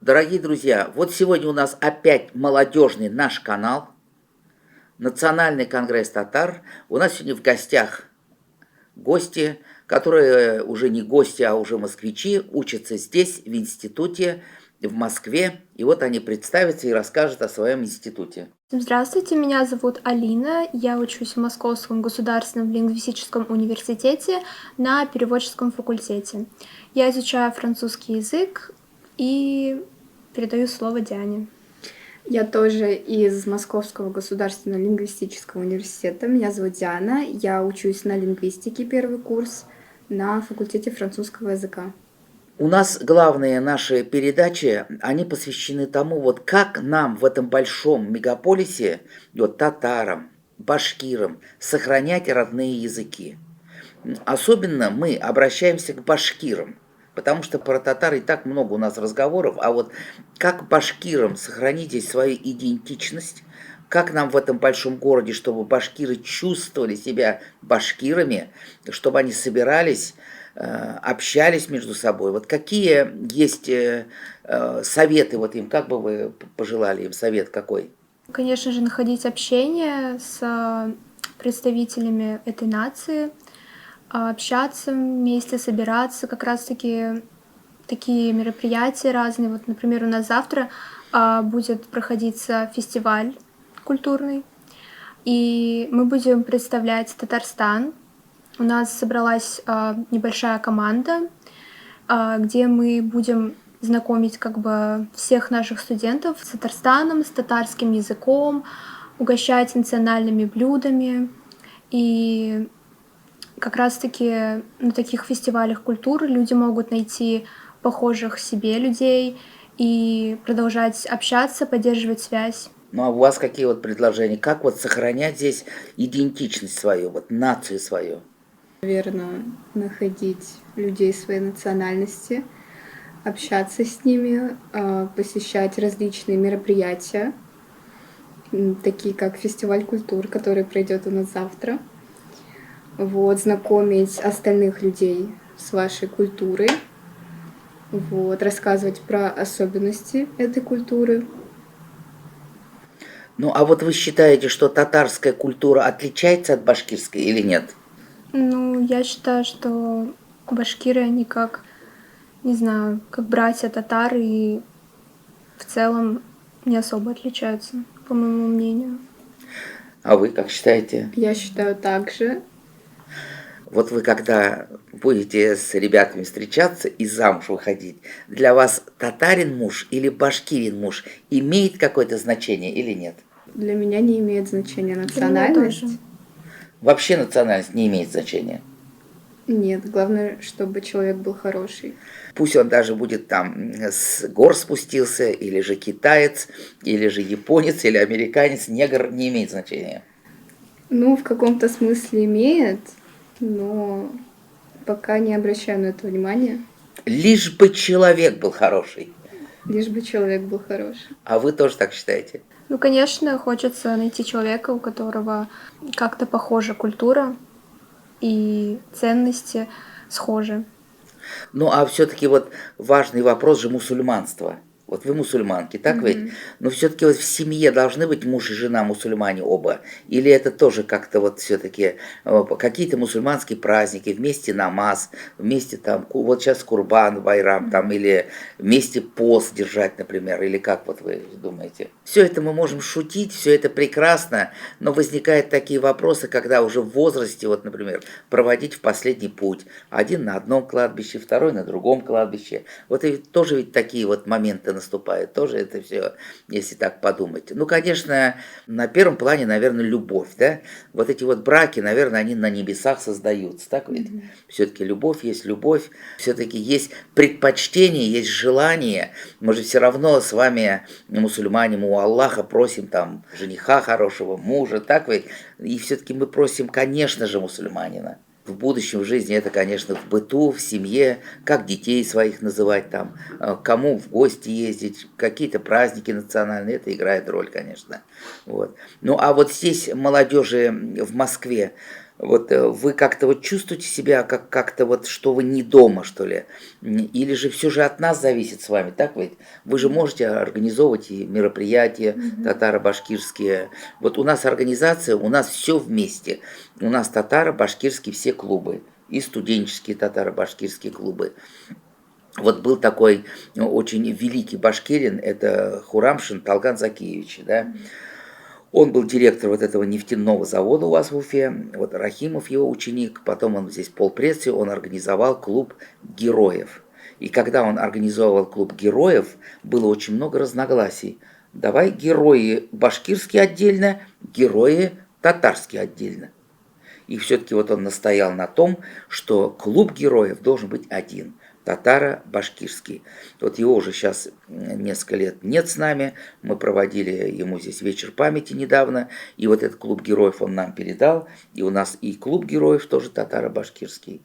Дорогие друзья, вот сегодня у нас опять молодежный наш канал, Национальный конгресс татар. У нас сегодня в гостях гости, которые уже не гости, а уже москвичи, учатся здесь, в институте, в Москве. И вот они представятся и расскажут о своем институте. Здравствуйте, меня зовут Алина, я учусь в Московском государственном лингвистическом университете на переводческом факультете. Я изучаю французский язык и передаю слово Диане. Я тоже из Московского государственного лингвистического университета. Меня зовут Диана. Я учусь на лингвистике первый курс на факультете французского языка. У нас главные наши передачи, они посвящены тому, вот как нам в этом большом мегаполисе, вот татарам, башкирам, сохранять родные языки. Особенно мы обращаемся к башкирам, потому что про татар и так много у нас разговоров, а вот как башкирам сохранить здесь свою идентичность, как нам в этом большом городе, чтобы башкиры чувствовали себя башкирами, чтобы они собирались, общались между собой. Вот какие есть советы вот им, как бы вы пожелали им совет какой? Конечно же, находить общение с представителями этой нации, общаться вместе, собираться, как раз-таки такие мероприятия разные. Вот, например, у нас завтра будет проходиться фестиваль культурный, и мы будем представлять Татарстан. У нас собралась небольшая команда, где мы будем знакомить как бы всех наших студентов с Татарстаном, с татарским языком, угощать национальными блюдами. И как раз-таки на таких фестивалях культуры люди могут найти похожих себе людей и продолжать общаться, поддерживать связь. Ну а у вас какие вот предложения? Как вот сохранять здесь идентичность свою, вот нацию свою? Наверное, находить людей своей национальности, общаться с ними, посещать различные мероприятия, такие как фестиваль культур, который пройдет у нас завтра. Вот, знакомить остальных людей с вашей культурой, вот, рассказывать про особенности этой культуры. Ну а вот вы считаете, что татарская культура отличается от башкирской или нет? Ну, я считаю, что башкиры, они как, не знаю, как братья татары и в целом не особо отличаются, по моему мнению. А вы как считаете? Я считаю так же. Вот вы когда будете с ребятами встречаться и замуж выходить, для вас татарин муж или башкирин муж имеет какое-то значение или нет? Для меня не имеет значения Для меня национальность. тоже. Вообще национальность не имеет значения. Нет, главное, чтобы человек был хороший. Пусть он даже будет там с гор спустился, или же китаец, или же японец, или американец, негр, не имеет значения. Ну, в каком-то смысле имеет, но пока не обращаю на это внимания. Лишь бы человек был хороший. Лишь бы человек был хороший. А вы тоже так считаете? Ну, конечно, хочется найти человека, у которого как-то похожа культура и ценности схожи. Ну, а все-таки вот важный вопрос же мусульманства. Вот вы мусульманки, так ведь? Но все-таки вот в семье должны быть муж и жена мусульмане оба? Или это тоже как-то вот все-таки какие-то мусульманские праздники, вместе намаз, вместе там, вот сейчас Курбан, Байрам, там, или вместе пост держать, например, или как вот вы думаете? Все это мы можем шутить, все это прекрасно, но возникают такие вопросы, когда уже в возрасте, вот, например, проводить в последний путь. Один на одном кладбище, второй на другом кладбище. Вот и тоже ведь такие вот моменты наступает, тоже это все, если так подумать. Ну, конечно, на первом плане, наверное, любовь, да? Вот эти вот браки, наверное, они на небесах создаются, так ведь? Все-таки любовь, все-таки есть предпочтение, есть желание. Мы же все равно с вами, мусульмане, мы у Аллаха просим там жениха хорошего, мужа, так ведь? И все-таки мы просим, конечно же, мусульманина. В будущем в жизни это, конечно, в быту, в семье, как детей своих называть там, кому в гости ездить, какие-то праздники национальные, это играет роль, конечно. Вот. Ну а вот здесь молодежи в Москве, Вот вы как-то вот чувствуете себя как-то вот, что вы не дома, что ли? Или же все же от нас зависит с вами, так ведь? Вы же можете организовывать и мероприятия татаро-башкирские. Вот у нас организация, у нас все вместе. У нас татаро-башкирские все клубы. И студенческие татаро-башкирские клубы. Вот был такой очень великий башкирин, это Хурамшин Талган Закиевич, да? Он был директор вот этого нефтяного завода у вас в Уфе, вот Рахимов его ученик, потом он здесь полпредси, он организовал клуб героев. И когда он организовал клуб героев, было очень много разногласий. Давай герои башкирские отдельно, герои татарские отдельно. И все-таки вот он настоял на том, что клуб героев должен быть один – татаро-башкирский. Вот его уже сейчас несколько лет нет с нами. Мы проводили ему здесь вечер памяти недавно. И вот этот клуб героев он нам передал. И у нас и клуб героев тоже татаро-башкирский.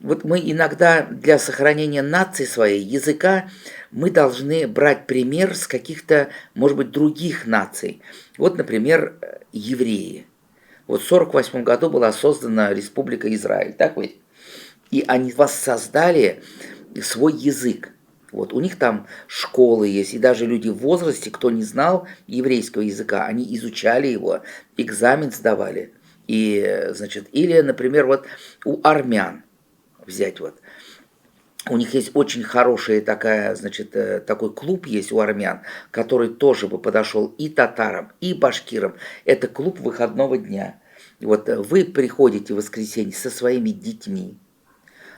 Вот мы иногда для сохранения нации своей, языка, мы должны брать пример с каких-то, может быть, других наций. Вот, например, евреи. Вот в 1948 году была создана Республика Израиль, так ведь? И они воссоздали свой язык. Вот у них там школы есть, и даже люди в возрасте, кто не знал еврейского языка, они изучали его, экзамен сдавали. И, значит, или, например, вот у армян взять вот. У них есть очень хорошая такая, значит, такой клуб есть у армян, который тоже бы подошел и татарам, и башкирам. Это клуб выходного дня. Вот вы приходите в воскресенье со своими детьми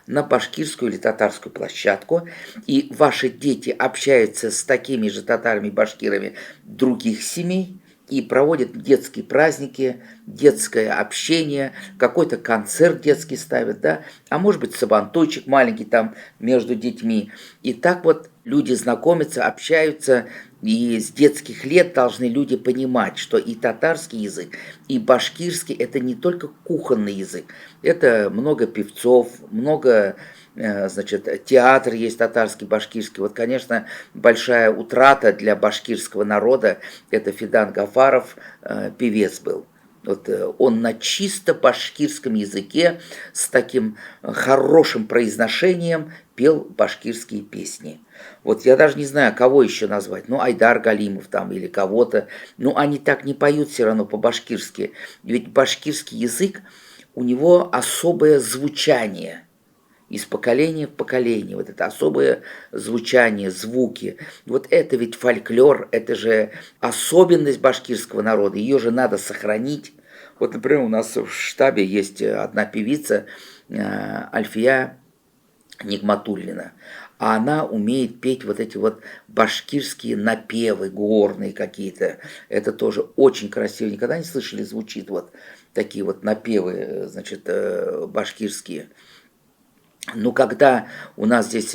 на башкирскую или татарскую площадку, и ваши дети общаются с такими же татарами, башкирами других семей, и проводят детские праздники, детское общение, какой-то концерт детский ставят, да, а может быть сабантуйчик маленький там между детьми. И так вот люди знакомятся, общаются, и с детских лет должны люди понимать, что и татарский язык, и башкирский – это не только кухонный язык, это много певцов, много, значит, театр есть татарский, башкирский. Вот, конечно, большая утрата для башкирского народа – это Фидан Гафаров, певец был. Вот он на чисто башкирском языке с таким хорошим произношением пел башкирские песни. Вот я даже не знаю, кого еще назвать. Ну, Айдар Галимов там или кого-то. Ну, они так не поют все равно по-башкирски. Ведь башкирский язык, у него особое звучание. Из поколения в поколение. Вот это особое звучание, звуки. Вот это ведь фольклор, это же особенность башкирского народа. Ее же надо сохранить. Вот, например, у нас в штабе есть одна певица, Альфия Нигматуллина. А она умеет петь вот эти вот башкирские напевы, горные какие-то. Это тоже очень красиво. Никогда не слышали, звучит вот такие вот напевы, значит, башкирские. Ну, когда у нас здесь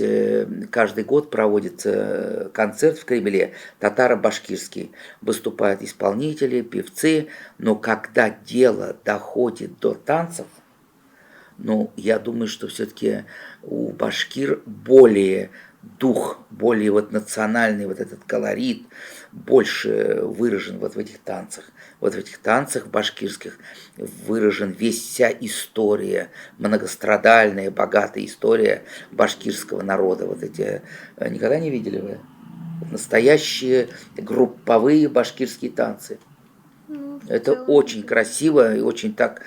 каждый год проводится концерт в Кремле, татаро-башкирский, выступают исполнители, певцы, но когда дело доходит до танцев, ну, я думаю, что все-таки у башкир более дух, более вот национальный вот этот колорит больше выражен вот в этих танцах. Вот в этих танцах башкирских выражен вся история, многострадальная, богатая история башкирского народа. Вот эти никогда не видели вы? Настоящие групповые башкирские танцы. Это очень красиво и очень так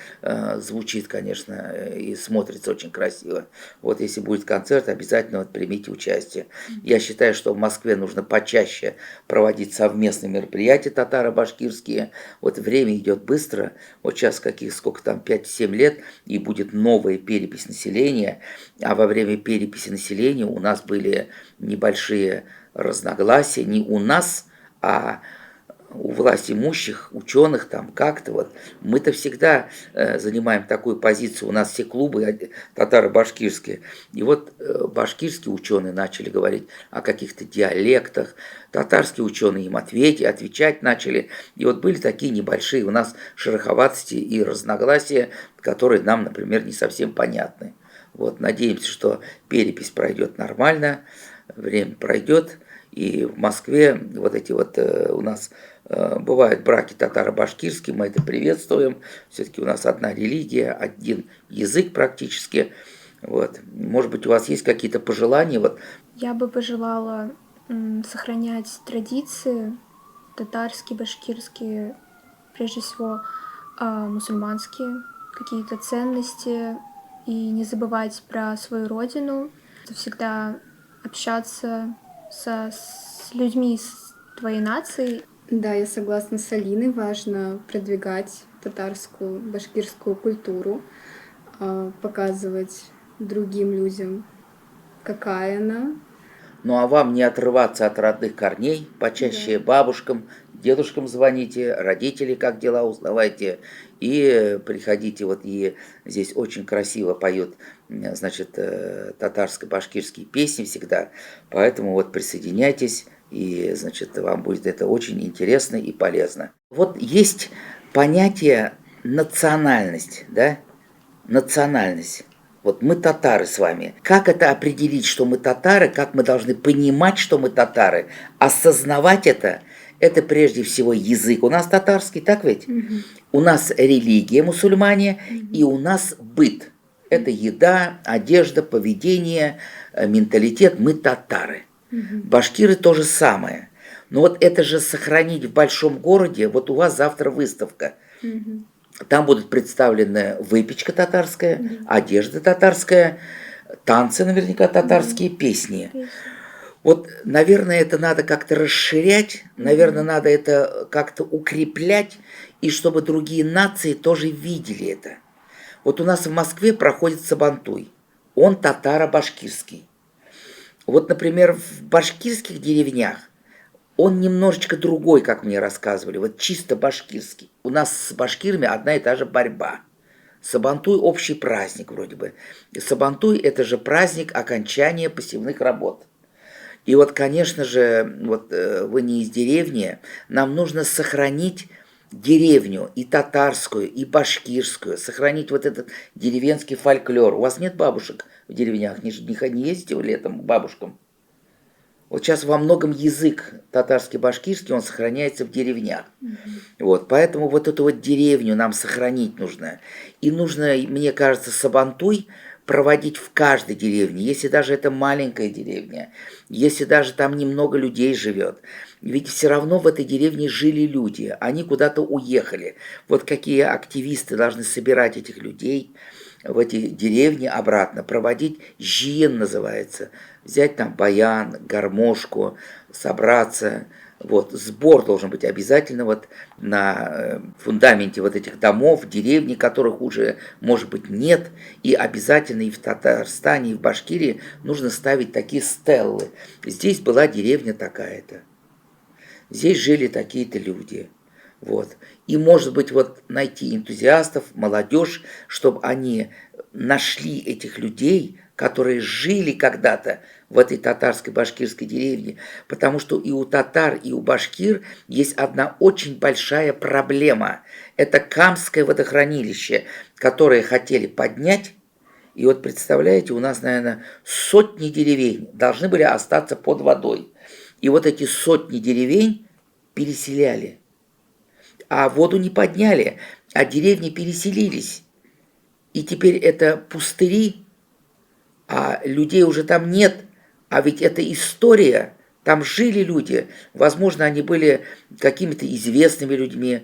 звучит, конечно, и смотрится очень красиво. Вот если будет концерт, обязательно вот примите участие. Я считаю, что в Москве нужно почаще проводить совместные мероприятия татаро-башкирские. Вот время идет быстро. Вот сейчас сколько там, 5-7 лет, и будет новая перепись населения. А во время переписи населения у нас были небольшие разногласия. Не у нас, а у власть имущих, ученых там как-то вот. Мы-то всегда занимаем такую позицию, у нас все клубы татаро-башкирские. И вот башкирские ученые начали говорить о каких-то диалектах, татарские ученые им отвечать начали. И вот были такие небольшие у нас шероховатости и разногласия, которые нам, например, не совсем понятны. Вот, надеемся, что перепись пройдет нормально, время пройдет, И в Москве вот эти вот у нас бывают браки татаро-башкирские, мы это приветствуем. Все-таки у нас одна религия, один язык практически. Вот. Может быть, у вас есть какие-то пожелания? Вот. Я бы пожелала сохранять традиции татарские, башкирские, прежде всего мусульманские какие-то ценности, и не забывать про свою родину, всегда общаться с людьми с твоей нации. Да, я согласна с Алиной, важно продвигать татарскую, башкирскую культуру, показывать другим людям, какая она. Ну а вам не отрываться от родных корней, почаще бабушкам, дедушкам звоните, родителей как дела узнавайте, и приходите, вот и здесь очень красиво поют, значит, татарско-башкирские песни всегда, поэтому вот присоединяйтесь, и, значит, вам будет это очень интересно и полезно. Вот есть понятие национальность, да, национальность. Вот мы татары с вами. Как это определить, что мы татары, как мы должны понимать, что мы татары, осознавать это прежде всего язык. У нас татарский, так ведь? У нас религия, мусульмане, и у нас быт. Это еда, одежда, поведение, менталитет. Мы татары. Башкиры то же самое. Но вот это же сохранить в большом городе, вот у вас завтра выставка. Там будут представлены выпечка татарская, одежда татарская, танцы наверняка татарские, песни. Вот, наверное, это надо как-то расширять, наверное, надо это как-то укреплять, и чтобы другие нации тоже видели это. Вот у нас в Москве проходит Сабантуй, он татаро-башкирский. Вот, например, в башкирских деревнях он немножечко другой, как мне рассказывали, вот чисто башкирский. У нас с башкирами одна и та же борьба. Сабантуй – общий праздник вроде бы. Сабантуй – это же праздник окончания посевных работ. И вот, конечно же, вот вы не из деревни, нам нужно сохранить деревню и татарскую, и башкирскую, сохранить вот этот деревенский фольклор. У вас нет бабушек в деревнях? Не ездите вы летом к бабушкам? Вот сейчас во многом язык татарский, башкирский, он сохраняется в деревнях. Вот, поэтому вот эту вот деревню нам сохранить нужно. И нужно, мне кажется, Сабантуй проводить в каждой деревне, если даже это маленькая деревня, если даже там немного людей живет. Ведь все равно в этой деревне жили люди, они куда-то уехали. Вот какие активисты должны собирать этих людей в эти деревни обратно, проводить жиен называется, взять там баян, гармошку, собраться. Вот, сбор должен быть обязательно вот на фундаменте вот этих домов, деревни, которых уже, может быть, нет. И обязательно и в Татарстане, и в Башкирии нужно ставить такие стеллы. Здесь была деревня такая-то. Здесь жили такие-то люди. Вот. И, может быть, вот найти энтузиастов, молодежь, чтобы они нашли этих людей, которые жили когда-то в этой татарской башкирской деревне, потому что и у татар, и у башкир есть одна очень большая проблема. Это Камское водохранилище, которое хотели поднять, и вот представляете, у нас, наверное, сотни деревень должны были остаться под водой. И вот эти сотни деревень переселяли, а воду не подняли, а деревни переселились. И теперь это пустыри, а людей уже там нет, а ведь это история, там жили люди, возможно, они были какими-то известными людьми.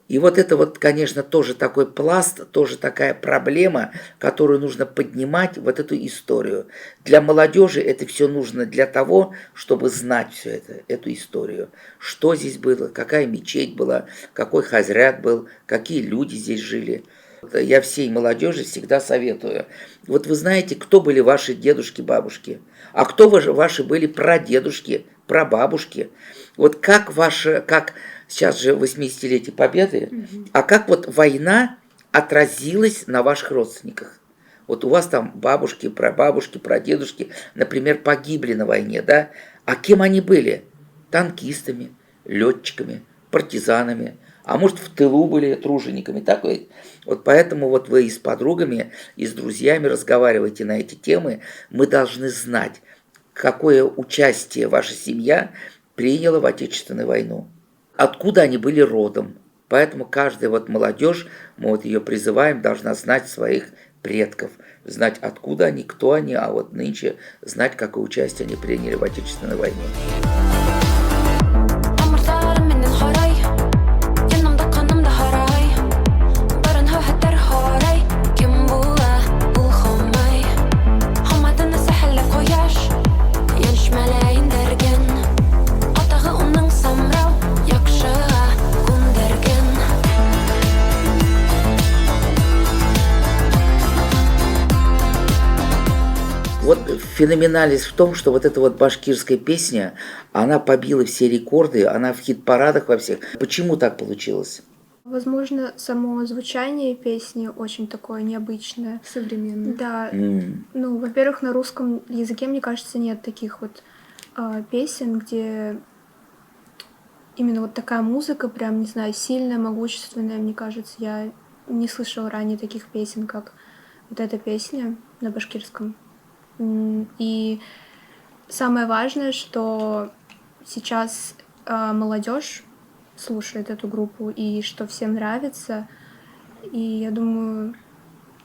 И вот это вот, конечно, тоже такой пласт, тоже такая проблема, которую нужно поднимать, вот эту историю. Для молодежи это все нужно для того, чтобы знать все это, эту историю. Что здесь было, какая мечеть была, какой хазрят был, какие люди здесь жили. Я всей молодежи всегда советую. Вот вы знаете, кто были ваши дедушки, бабушки, а кто ваши были прадедушки, прабабушки. Вот как сейчас же 80-летие Победы, а как вот война отразилась на ваших родственниках? Вот у вас там бабушки, прабабушки, прадедушки, например, погибли на войне, да? А кем они были? Танкистами, летчиками, партизанами. А может, в тылу были тружениками, так ведь? Вот поэтому вот вы и с подругами, и с друзьями разговариваете на эти темы. Мы должны знать, какое участие ваша семья приняла в Отечественную войну, откуда они были родом. Поэтому каждая вот молодежь, мы вот ее призываем, должна знать своих предков, знать, откуда они, кто они, а вот нынче знать, какое участие они приняли в Отечественной войне. Вот феноменальность в том, что вот эта вот башкирская песня, она побила все рекорды, она в хит-парадах во всех. Почему так получилось? Возможно, само звучание песни очень такое необычное. Современно. Да, ну, во-первых, на русском языке, мне кажется, нет таких вот песен, где именно вот такая музыка, прям, не знаю, сильная, могущественная, мне кажется. Я не слышала ранее таких песен, как вот эта песня на башкирском. И самое важное, что сейчас молодежь слушает эту группу, и что всем нравится. И я думаю,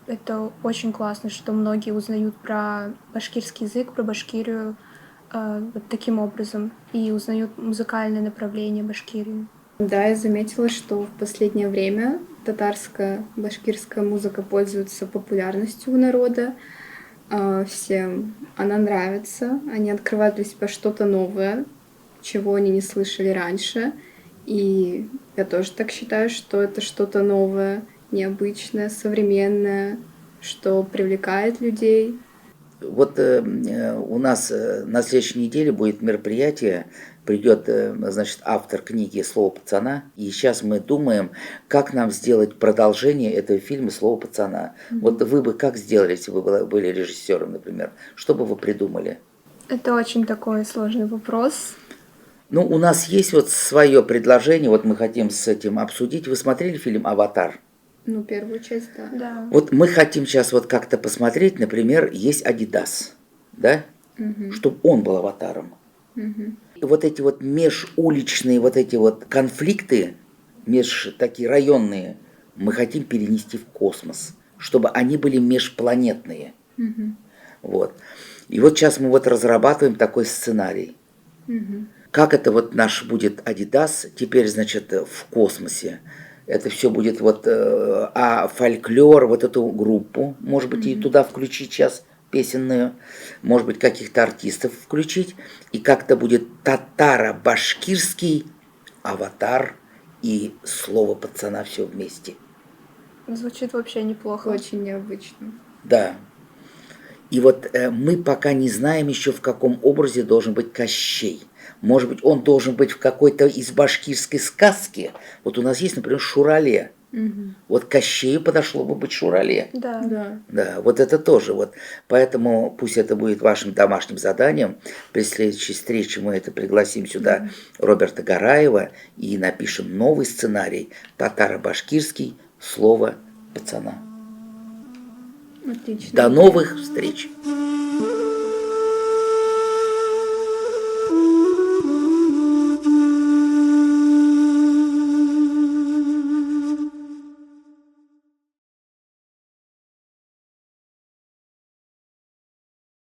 это очень классно, что многие узнают про башкирский язык, про Башкирию вот таким образом, и узнают музыкальное направление Башкирии. Да, я заметила, что в последнее время татарская, башкирская музыка пользуется популярностью у народа. Всем она нравится, они открывают для себя что-то новое, чего они не слышали раньше. И я тоже так считаю, что это что-то новое, необычное, современное, что привлекает людей. Вот у нас на следующей неделе будет мероприятие, придет, значит, автор книги «Слово пацана», и сейчас мы думаем, как нам сделать продолжение этого фильма «Слово пацана». Вот вы бы как сделали, если бы были режиссером, например? Что бы вы придумали? Это очень такой сложный вопрос. Ну, у нас есть вот свое предложение, вот мы хотим с этим обсудить. Вы смотрели фильм «Аватар»? Ну, первую часть, да. Да. Вот мы хотим сейчас вот как-то посмотреть, например, есть Adidas, да? Чтобы он был аватаром. И вот эти вот межуличные вот эти вот конфликты, такие районные, мы хотим перенести в космос, чтобы они были межпланетные. Вот. И вот сейчас мы вот разрабатываем такой сценарий. Как это вот наш будет Adidas теперь, значит, в космосе. Это все будет вот, а фольклор, вот эту группу, может быть, и туда включить сейчас песенную, может быть, каких-то артистов включить, и как-то будет татаро-башкирский аватар и слово пацана все вместе. Звучит вообще неплохо. Очень необычно. Да. И вот мы пока не знаем еще, в каком образе должен быть Кощей. Может быть, он должен быть в какой-то из башкирской сказки. Вот у нас есть, например, Шурале. Вот Кощею подошло бы быть Шурале. Да. Да. Да, вот это тоже. Вот. Поэтому пусть это будет вашим домашним заданием. При следующей встрече мы это пригласим сюда Роберта Гараева и напишем новый сценарий татаро-башкирский «Слово пацана». Отлично. До новых встреч!